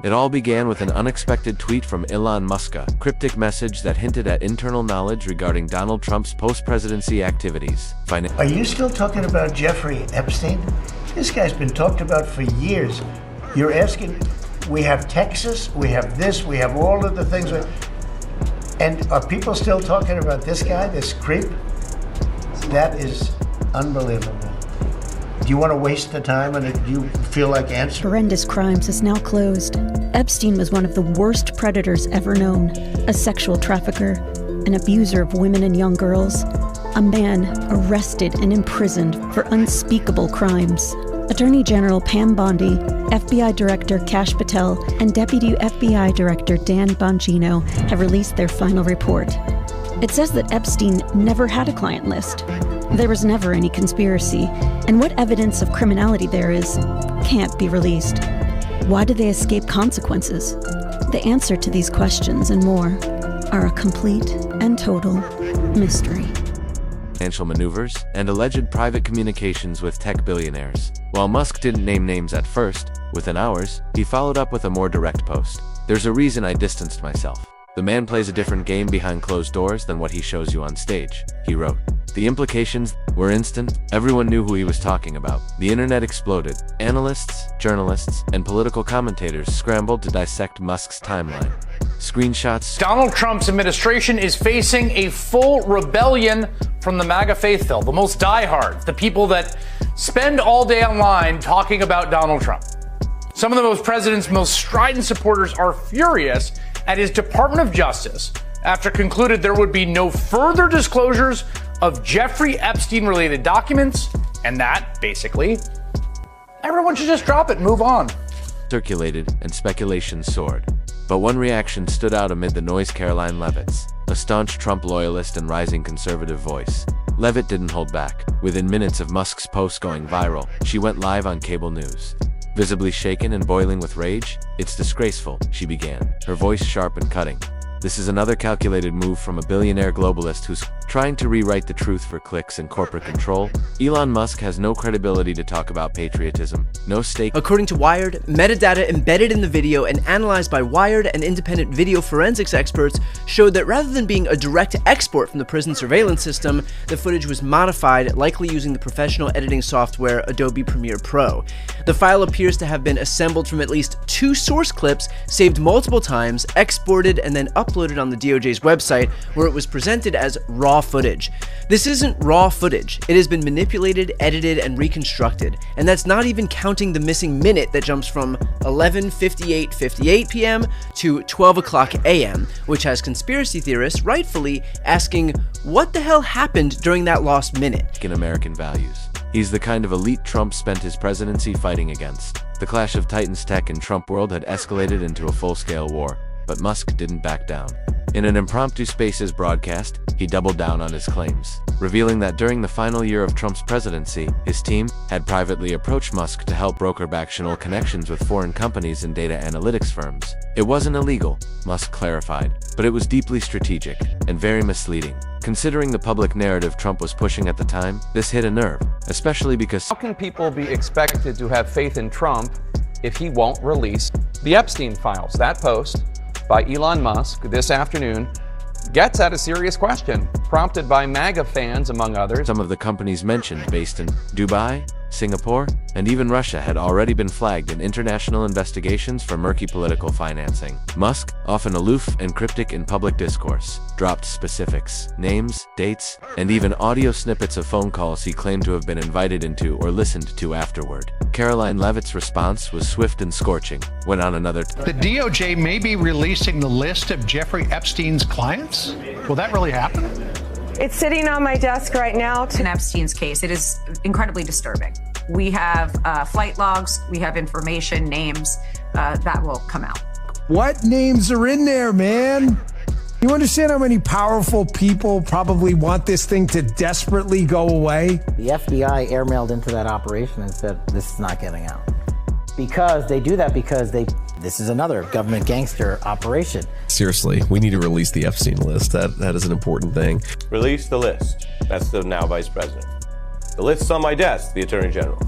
It all began with an unexpected tweet from Elon Musk, a cryptic message that hinted at internal knowledge regarding Donald Trump's post-presidency activities. Are you still talking about Jeffrey Epstein? This guy's been talked about for years. You're asking, we have Texas, we have this, we have all of the things. And are people still talking about this guy, this creep? That is unbelievable. Do you want to waste the time and do you feel like answering? Horrendous Crimes is now closed. Epstein was one of the worst predators ever known. A sexual trafficker, an abuser of women and young girls, a man arrested and imprisoned for unspeakable crimes. Attorney General Pam Bondi, FBI Director Kash Patel, and Deputy FBI Director Dan Bongino have released their final report. It says that Epstein never had a client list. There was never any conspiracy, and what evidence of criminality there is can't be released. Why did they escape consequences? The answer to these questions and more are a complete and total mystery. Financial maneuvers and alleged private communications with tech billionaires. While Musk didn't name names at first, within hours, he followed up with a more direct post. "There's a reason I distanced myself. The man plays a different game behind closed doors than what he shows you on stage," he wrote. The implications were instant. Everyone knew who he was talking about. The internet exploded. Analysts, journalists, and political commentators scrambled to dissect Musk's timeline. Screenshots. Donald Trump's administration is facing a full rebellion from the MAGA faithful, the most diehard, the people that spend all day online talking about Donald Trump. Some of the president's most strident supporters are furious at his Department of Justice after concluded there would be no further disclosures of Jeffrey Epstein-related documents, and that, basically, everyone should just drop it and move on. Circulated and speculation soared. But one reaction stood out amid the noise: Karoline Leavitt, a staunch Trump loyalist and rising conservative voice. Leavitt didn't hold back. Within minutes of Musk's post going viral, she went live on cable news. Visibly shaken and boiling with rage, "It's disgraceful," she began, her voice sharp and cutting. This is another calculated move from a billionaire globalist who's trying to rewrite the truth for clicks and corporate control. Elon Musk has no credibility to talk about patriotism, no stake. According to Wired, metadata embedded in the video and analyzed by Wired and independent video forensics experts showed that rather than being a direct export from the prison surveillance system, the footage was modified, likely using the professional editing software Adobe Premiere Pro. The file appears to have been assembled from at least 2 source clips, saved multiple times, exported, and then uploaded on the DOJ's website, where it was presented as raw footage. This isn't raw footage. It has been manipulated, edited, and reconstructed, and that's not even counting the missing minute that jumps from 11:58 p.m. to 12 o'clock a.m., which has conspiracy theorists rightfully asking, what the hell happened during that lost minute? In American values. He's the kind of elite Trump spent his presidency fighting against. The clash of titans tech and Trump world had escalated into a full-scale war, but Musk didn't back down. In an impromptu Spaces broadcast, he doubled down on his claims, revealing that during the final year of Trump's presidency, his team had privately approached Musk to help broker backchannel connections with foreign companies and data analytics firms. It wasn't illegal, Musk clarified, but it was deeply strategic and very misleading. Considering the public narrative Trump was pushing at the time, this hit a nerve, especially because how can people be expected to have faith in Trump if he won't release the Epstein files? That post by Elon Musk this afternoon gets at a serious question, prompted by MAGA fans, among others. Some of the companies mentioned, based in Dubai, Singapore, and even Russia, had already been flagged in international investigations for murky political financing. Musk, often aloof and cryptic in public discourse, dropped specifics, names, dates, and even audio snippets of phone calls he claimed to have been invited into or listened to afterward. Karoline Leavitt's response was swift and scorching. Went on another The DOJ may be releasing the list of Jeffrey Epstein's clients? Will that really happen? It's sitting on my desk right now. In Epstein's case, it is incredibly disturbing. We have flight logs, we have information, names that will come out. What names are in there, man? You understand how many powerful people probably want this thing to desperately go away? The FBI airmailed into that operation and said, this is not getting out. Because they do that because this is another government gangster operation. Seriously, we need to release the Epstein list. That is an important thing. Release the list. That's the now vice president. The list's on my desk, the attorney general.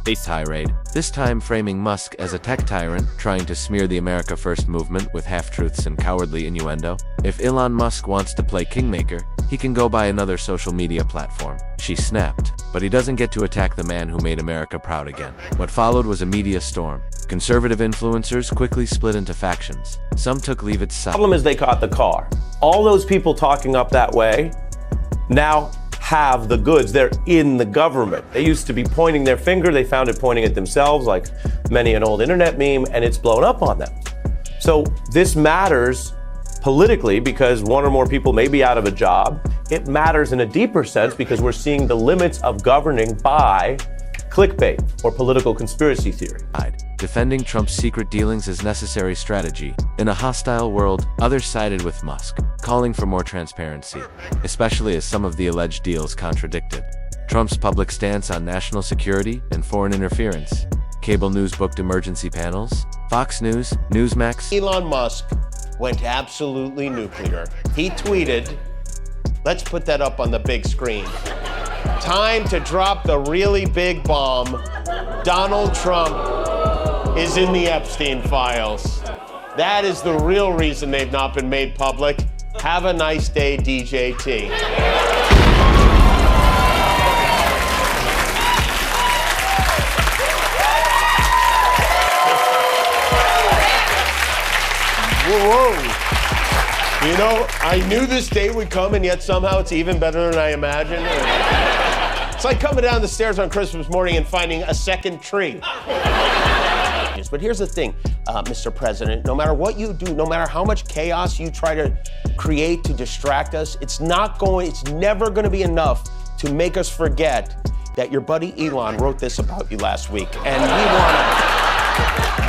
tirade, this time framing Musk as a tech tyrant trying to smear the America First movement with half-truths and cowardly innuendo. If Elon Musk wants to play kingmaker, he can go buy another social media platform. She snapped. But he doesn't get to attack the man who made America proud again. What followed was a media storm. Conservative influencers quickly split into factions. Some took Leavitt's side. The problem is they caught the car. All those people talking up that way now have the goods. They're in the government. They used to be pointing their finger. They found it pointing at themselves, like many an old internet meme, and it's blown up on them. So this matters politically because one or more people may be out of a job. It matters in a deeper sense because we're seeing the limits of governing by clickbait or political conspiracy theory. Defending Trump's secret dealings is necessary strategy. In a hostile world, others sided with Musk, calling for more transparency, especially as some of the alleged deals contradicted Trump's public stance on national security and foreign interference. Cable news booked emergency panels. Fox News, Newsmax. Elon Musk went absolutely nuclear. He tweeted, let's put that up on the big screen. Time to drop the really big bomb. Donald Trump is in the Epstein files. That is the real reason they've not been made public. Have a nice day, DJT. Whoa. You know, I knew this day would come, and yet somehow it's even better than I imagined. It's like coming down the stairs on Christmas morning and finding a second tree. But here's the thing, Mr. President, no matter what you do, no matter how much chaos you try to create to distract us, it's never gonna be enough to make us forget that your buddy Elon wrote this about you last week. And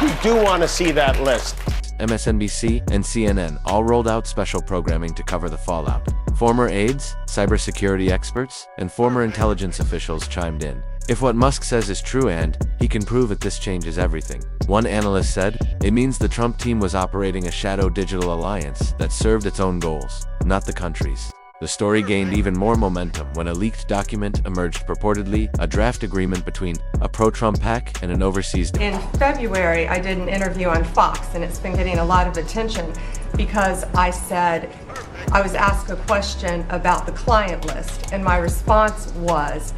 we do wanna see that list. MSNBC and CNN all rolled out special programming to cover the fallout. Former aides, cybersecurity experts, and former intelligence officials chimed in. If what Musk says is true and he can prove it, this changes everything. One analyst said, it means the Trump team was operating a shadow digital alliance that served its own goals, not the country's. The story gained even more momentum when a leaked document emerged, purportedly a draft agreement between a pro-Trump PAC and an overseas... In February, I did an interview on Fox, and it's been getting a lot of attention because I was asked a question about the client list, and my response was,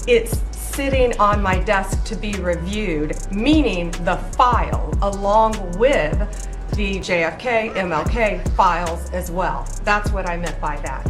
it's sitting on my desk to be reviewed, meaning the file along with the JFK, MLK files as well. That's what I meant by that.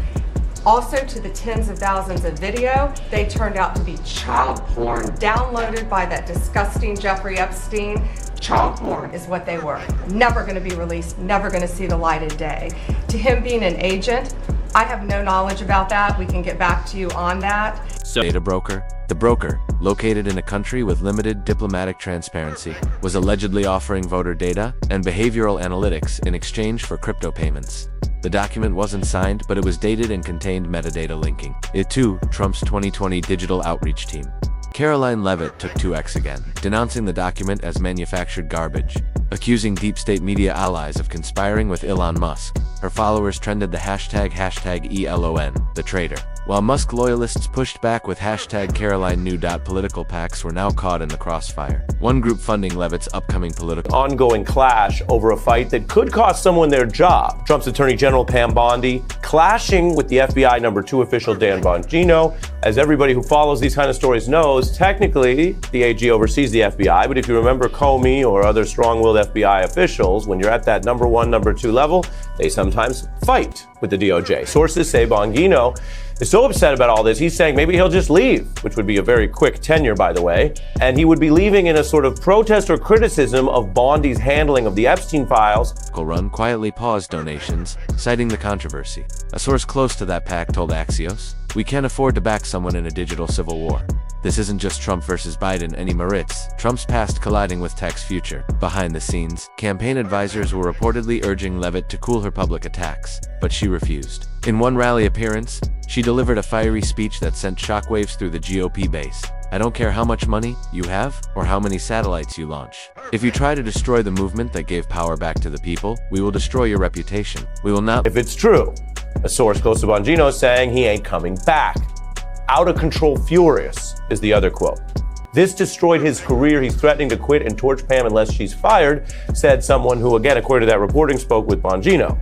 Also, to the tens of thousands of video, they turned out to be child porn downloaded by that disgusting Jeffrey Epstein. Child porn is what they were. Never going to be released, never going to see the light of day. To him being an agent, I have no knowledge about that. We can get back to you on that. Data broker. The broker, located in a country with limited diplomatic transparency, was allegedly offering voter data and behavioral analytics in exchange for crypto payments. The document wasn't signed, but it was dated and contained metadata linking it to Trump's 2020 digital outreach team. Karoline Leavitt took 2x again, denouncing the document as manufactured garbage, accusing deep state media allies of conspiring with Elon Musk. Her followers trended the hashtag #ELON, the traitor. While Musk loyalists pushed back with hashtag Karoline knew. Political PACs were now caught in the crossfire. One group funding Leavitt's upcoming political ongoing clash over a fight that could cost someone their job. Trump's Attorney General Pam Bondi clashing with the FBI #2 official Dan Bongino. As everybody who follows these kind of stories knows, technically the AG oversees the FBI, but if you remember Comey or other strong-willed FBI officials, when you're at that #1, #2 level, they sometimes fight with the DOJ. Sources say Bongino is so upset about all this, he's saying maybe he'll just leave, which would be a very quick tenure, by the way, and he would be leaving in a sort of protest or criticism of Bondi's handling of the Epstein files. Run quietly paused donations, citing the controversy. A source close to that PAC told Axios, "We can't afford to back someone in a digital civil war. This isn't just Trump versus Biden anymore, it's Trump's past colliding with tech's future." Behind the scenes, campaign advisors were reportedly urging Leavitt to cool her public attacks, but she refused. In one rally appearance, she delivered a fiery speech that sent shockwaves through the GOP base. "I don't care how much money you have or how many satellites you launch. If you try to destroy the movement that gave power back to the people, we will destroy your reputation. We will not..." If it's true, a source close to Bongino saying he ain't coming back. Out of control furious is the other quote. This destroyed his career. He's threatening to quit and torch Pam unless she's fired, said someone who, again, according to that reporting, spoke with Bongino.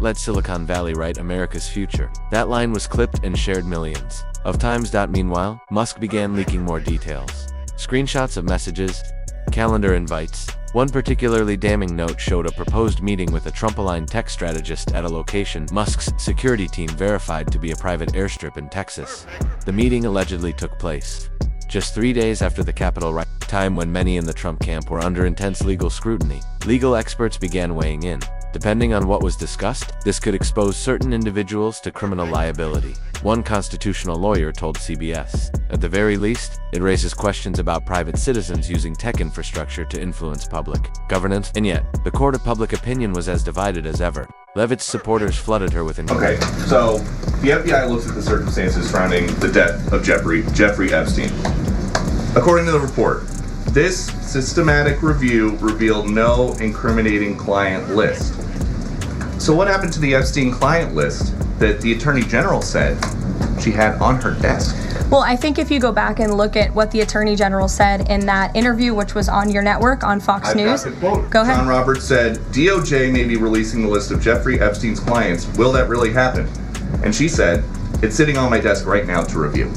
Let Silicon Valley write America's future. That line was clipped and shared millions of times. Meanwhile, Musk began leaking more details. Screenshots of messages, calendar invites. One particularly damning note showed a proposed meeting with a Trump-aligned tech strategist at a location Musk's security team verified to be a private airstrip in Texas. The meeting allegedly took place just 3 days after the Capitol riot, time when many in the Trump camp were under intense legal scrutiny. Legal experts began weighing in. Depending on what was discussed, this could expose certain individuals to criminal liability. One constitutional lawyer told CBS. At the very least, it raises questions about private citizens using tech infrastructure to influence public governance. And yet, the court of public opinion was as divided as ever. Leavitt's supporters flooded her with Okay, so the FBI looks at the circumstances surrounding the death of Jeffrey Epstein. According to the report, this systematic review revealed no incriminating client list. So what happened to the Epstein client list that the Attorney General said she had on her desk? Well, I think if you go back and look at what the Attorney General said in that interview, which was on your network, on Fox News. Got the quote. Go ahead. John Roberts said, DOJ may be releasing the list of Jeffrey Epstein's clients. Will that really happen? And she said, it's sitting on my desk right now to review.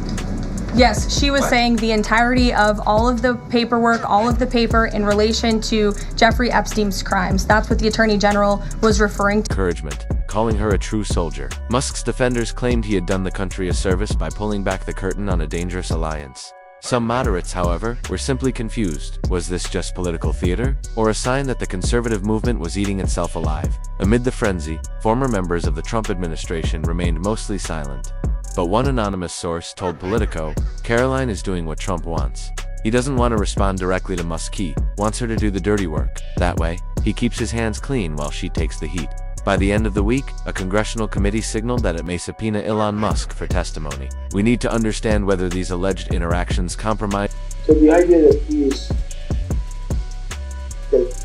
Yes, she was saying the entirety of all of the paperwork, all of the paper in relation to Jeffrey Epstein's crimes. That's what the Attorney General was referring to. Encouragement, calling her a true soldier. Musk's defenders claimed he had done the country a service by pulling back the curtain on a dangerous alliance. Some moderates, however, were simply confused. Was this just political theater, or a sign that the conservative movement was eating itself alive? Amid the frenzy, former members of the Trump administration remained mostly silent. But one anonymous source told Politico, Karoline is doing what Trump wants. He doesn't want to respond directly to Musk. He wants her to do the dirty work. That way, he keeps his hands clean while she takes the heat. By the end of the week, a congressional committee signaled that it may subpoena Elon Musk for testimony. We need to understand whether these alleged interactions compromise. So the idea that he is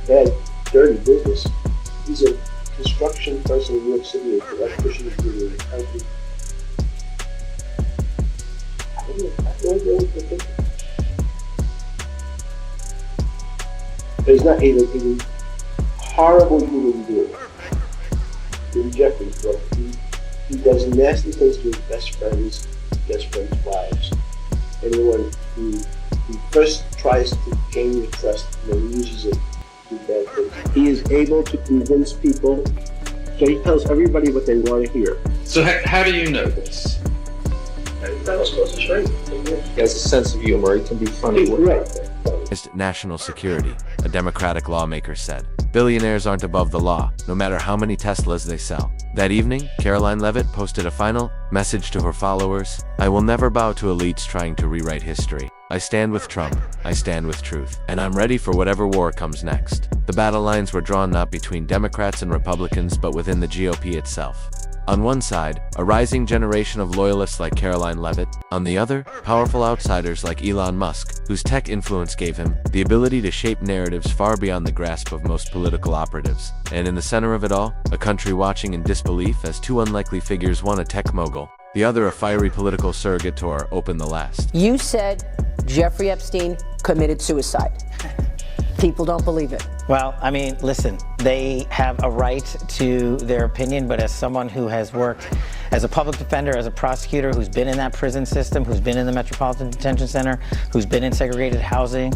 bad, dirty business, he's a construction person in New York City, an electrician in the country. He's not a horrible human being. In Jeffrey's book, he does nasty things to his best friends' wives. Anyone who first tries to gain your trust and then uses it to do bad things. He is able to convince people, so he tells everybody what they want to hear. So how do you know this? That was supposed to show you. He has a sense of humor. He can be funny. National security, a Democratic lawmaker said. Billionaires aren't above the law, no matter how many Teslas they sell. That evening, Karoline Leavitt posted a final message to her followers. I will never bow to elites trying to rewrite history. I stand with Trump, I stand with truth, and I'm ready for whatever war comes next. The battle lines were drawn not between Democrats and Republicans, but within the GOP itself. On one side, a rising generation of loyalists like Karoline Leavitt. On the other, powerful outsiders like Elon Musk, whose tech influence gave him the ability to shape narratives far beyond the grasp of most political operatives. And in the center of it all, a country watching in disbelief as two unlikely figures, one a tech mogul, the other a fiery political surrogate, tore open the last. You said Jeffrey Epstein committed suicide. People don't believe it. Well, I mean, listen, they have a right to their opinion, but as someone who has worked as a public defender, as a prosecutor, who's been in that prison system, who's been in the Metropolitan Detention Center, who's been in segregated housing,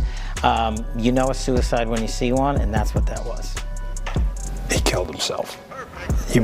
you know a suicide when you see one, and that's what that was. He killed himself. You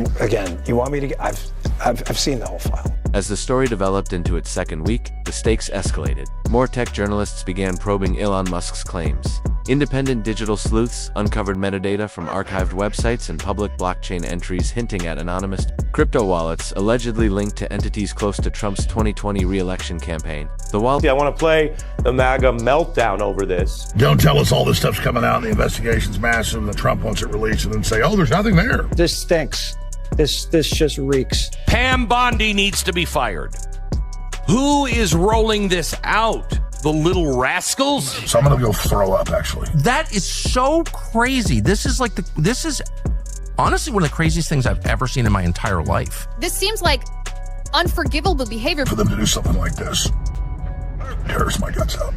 want me to? I've seen the whole file. As the story developed into its second week, the stakes escalated. More tech journalists began probing Elon Musk's claims. Independent digital sleuths uncovered metadata from archived websites and public blockchain entries hinting at anonymous crypto wallets allegedly linked to entities close to Trump's 2020 re-election campaign. I want to play the MAGA meltdown over this. Don't tell us all this stuff's coming out and the investigation's massive and Trump wants it released and then say, oh, there's nothing there. This stinks. This just reeks. Pam Bondi needs to be fired. Who is rolling this out? The little rascals? So I'm gonna go throw up, actually. That is so crazy. This is honestly one of the craziest things I've ever seen in my entire life. This seems like unforgivable behavior. For them to do something like this tears my guts out.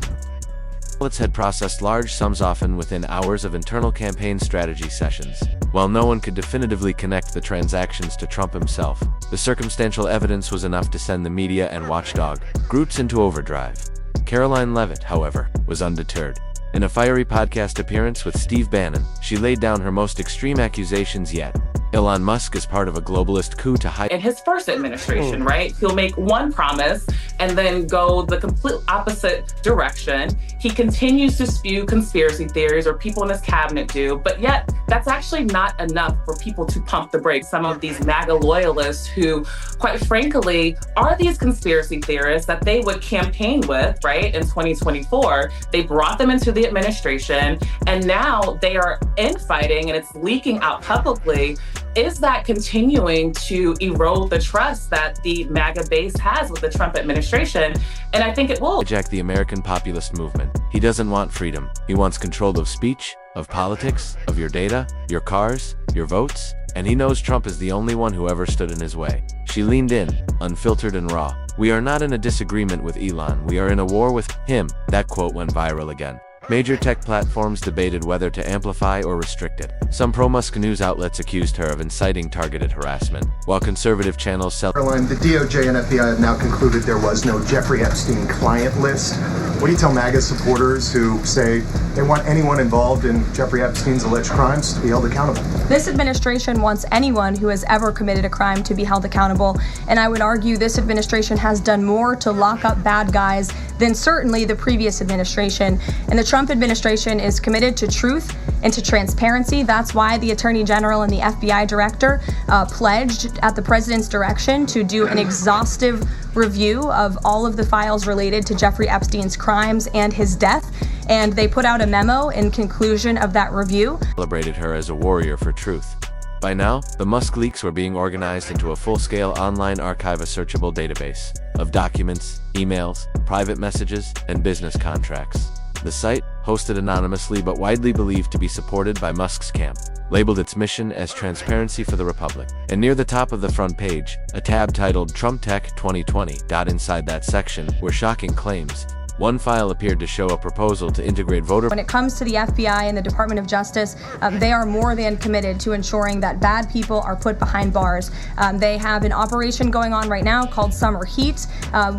Pilots had processed large sums, often within hours of internal campaign strategy sessions. While no one could definitively connect the transactions to Trump himself, the circumstantial evidence was enough to send the media and watchdog groups into overdrive. Karoline Leavitt, however, was undeterred. In a fiery podcast appearance with Steve Bannon, she laid down her most extreme accusations yet. Elon Musk is part of a globalist coup to hide. In his first administration, right? He'll make one promise and then go the complete opposite direction. He continues to spew conspiracy theories, or people in his cabinet do, but yet that's actually not enough for people to pump the brakes. Some of these MAGA loyalists who, quite frankly, are these conspiracy theorists that they would campaign with, right, in 2024. They brought them into the administration, and now they are infighting, and it's leaking out publicly. Is that continuing to erode the trust that the MAGA base has with the Trump administration? And I think it will. Hijack the American populist movement. He doesn't want freedom. He wants control of speech, of politics, of your data, your cars, your votes, and he knows Trump is the only one who ever stood in his way. She leaned in, unfiltered and raw. "We are not in a disagreement with Elon, we are in a war with him." That quote went viral again. Major tech platforms debated whether to amplify or restrict it. Some pro-Musk news outlets accused her of inciting targeted harassment, while conservative channels Caroline, the DOJ and FBI have now concluded there was no Jeffrey Epstein client list. What do you tell MAGA supporters who say they want anyone involved in Jeffrey Epstein's alleged crimes to be held accountable? This administration wants anyone who has ever committed a crime to be held accountable, and I would argue this administration has done more to lock up bad guys than certainly the previous administration. And the Trump administration is committed to truth and to transparency. That's why the Attorney General and the FBI Director pledged at the President's direction to do an exhaustive review of all of the files related to Jeffrey Epstein's crimes and his death. And they put out a memo in conclusion of that review. Celebrated her as a warrior for truth. By now, the Musk leaks were being organized into a full-scale online archive, a searchable database of documents, emails, private messages, and business contracts. The site, hosted anonymously but widely believed to be supported by Musk's camp, labeled its mission as Transparency for the Republic. And near the top of the front page, a tab titled Trump Tech 2020. Inside that section were shocking claims. One file appeared to show a proposal to integrate voter. When it comes to the FBI and the Department of Justice, they are more than committed to ensuring that bad people are put behind bars. They have an operation going on right now called Summer Heat,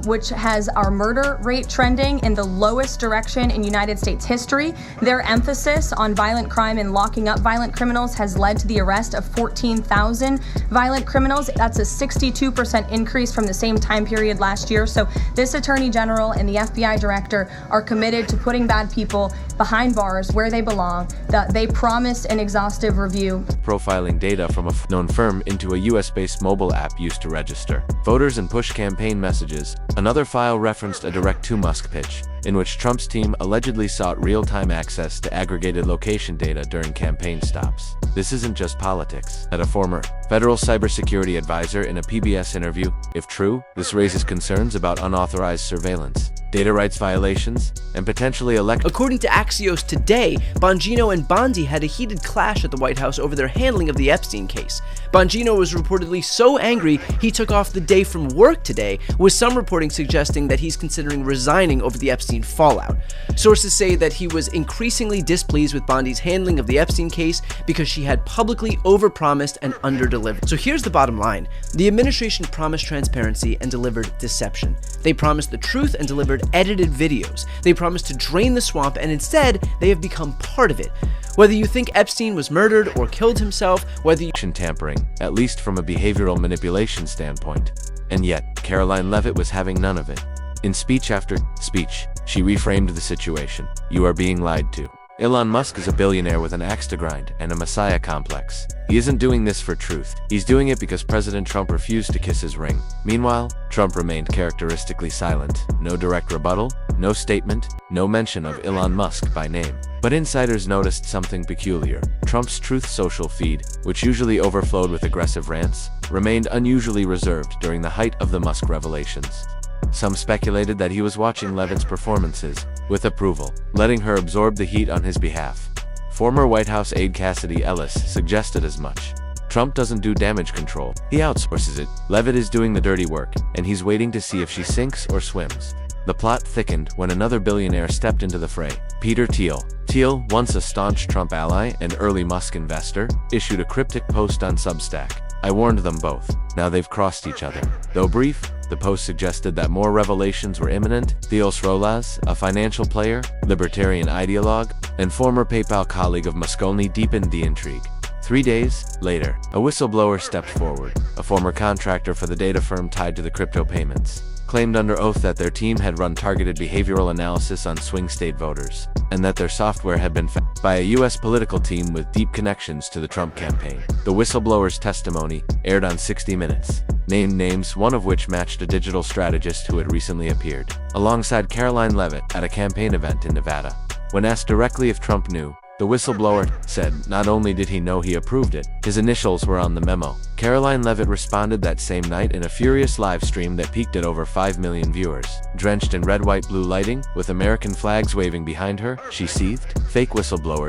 which has our murder rate trending in the lowest direction in United States history. Their emphasis on violent crime and locking up violent criminals has led to the arrest of 14,000 violent criminals. That's a 62% increase from the same time period last year. So this Attorney General and the FBI Director are committed to putting bad people behind bars where they belong. They promised an exhaustive review. Profiling data from a known firm into a US-based mobile app used to register voters and push campaign messages. Another file referenced a direct-to-Musk pitch, in which Trump's team allegedly sought real-time access to aggregated location data during campaign stops. This isn't just politics. At a former federal cybersecurity advisor in a PBS interview, if true, this raises concerns about unauthorized surveillance, data rights violations, and potentially According to Axios today, Bongino and Bondi had a heated clash at the White House over their handling of the Epstein case. Bongino was reportedly so angry he took off the day from work today, with some reporting suggesting that he's considering resigning over the Epstein fallout. Sources say that he was increasingly displeased with Bondi's handling of the Epstein case because she had publicly overpromised and underdelivered. So here's the bottom line. The administration promised transparency and delivered deception. They promised the truth and delivered edited videos. They promised to drain the swamp, and instead, they have become part of it. Whether you think Epstein was murdered or killed himself, whether you tampering, at least from a behavioral manipulation standpoint. And yet, Karoline Leavitt was having none of it. In speech after speech, she reframed the situation. You are being lied to. Elon Musk is a billionaire with an axe to grind and a messiah complex. He isn't doing this for truth. He's doing it because President Trump refused to kiss his ring. Meanwhile, Trump remained characteristically silent. No direct rebuttal, no statement, no mention of Elon Musk by name. But insiders noticed something peculiar. Trump's Truth Social feed, which usually overflowed with aggressive rants, remained unusually reserved during the height of the Musk revelations. Some speculated that he was watching Leavitt's performances with approval, letting her absorb the heat on his behalf. Former White House aide Cassidy Ellis suggested as much. Trump doesn't do damage control, he outsources it. Leavitt is doing the dirty work, and he's waiting to see if she sinks or swims. The plot thickened when another billionaire stepped into the fray. Peter Thiel. Thiel, once a staunch Trump ally and early Musk investor, issued a cryptic post on Substack. I warned them both. Now they've crossed each other. Though brief, the post suggested that more revelations were imminent. Theos Rolas, a financial player, libertarian ideologue, and former PayPal colleague of Moscone, deepened the intrigue. 3 days later, a whistleblower stepped forward. A former contractor for the data firm tied to the crypto payments claimed under oath that their team had run targeted behavioral analysis on swing state voters, and that their software had been found by a U.S. political team with deep connections to the Trump campaign. The whistleblower's testimony, aired on 60 Minutes, named names, one of which matched a digital strategist who had recently appeared alongside Karoline Leavitt at a campaign event in Nevada. When asked directly if Trump knew, the whistleblower said not only did he know he approved it, his initials were on the memo. Karoline Leavitt responded that same night in a furious live stream that peaked at over 5 million viewers. Drenched in red, white, blue lighting, with American flags waving behind her, she seethed. Fake whistleblowers